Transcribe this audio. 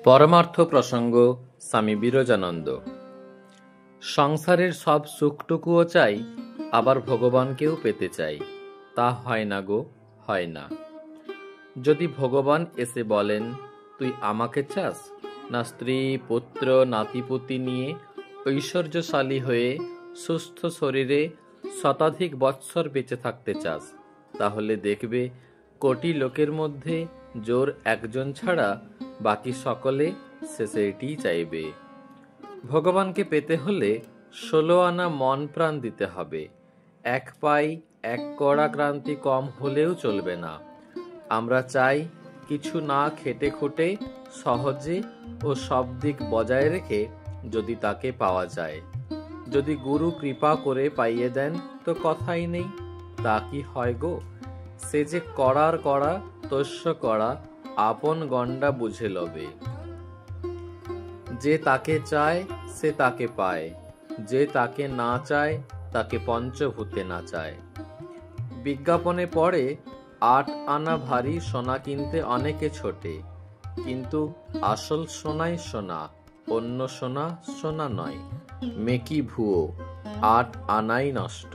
পরমার্থ প্রসঙ্গ স্বামী বিরজানন্দ। সংসারের সব সুখটুকুও চাই, আবার ভগবানকেও পেতে চাই। তা হয় না গো, হয় না। যদি ভগবান এসে বলেন, তুই আমাকে চাস না স্ত্রী পুত্র নাতিপুতি নিয়ে ঐশ্বর্যশালী হয়ে সুস্থ শরীরে শতাধিক বৎসর বেঁচে থাকতে চাস, তাহলে দেখবে কোটি লোকের মধ্যে জোর একজন ছাড়া বাকি সকলে শেষে এটিই চাইবে। ভগবানকে পেতে হলে 16 আনা মন প্রাণ দিতে হবে। এক পাই এক কড়া ক্রান্তি কম হলেও চলবে না। আমরা চাই কিছু না খেটে খুঁটে সহজে ও সব দিক বজায় রেখে যদি তাকে পাওয়া যায়। যদি গুরু কৃপা করে পাইয়ে দেন তো কথাই নেই। তা কি হয় গো? সে যে কড়ার কড়া তস্য কড়া আপন গণ্ডা বুঝে লবে। যে তাকে চায় সে তাকে পায়, যে তাকে না চায় তাকে পঞ্চভূতে না চায়। বিজ্ঞাপনে পড়ে 8 আনা ভারী সোনা কিনতে অনেকে ছোটে, কিন্তু আসল সোনাই সোনা, অন্য সোনা সোনা নয়। মেকি ভুয়ো, 8 আনাই নষ্ট।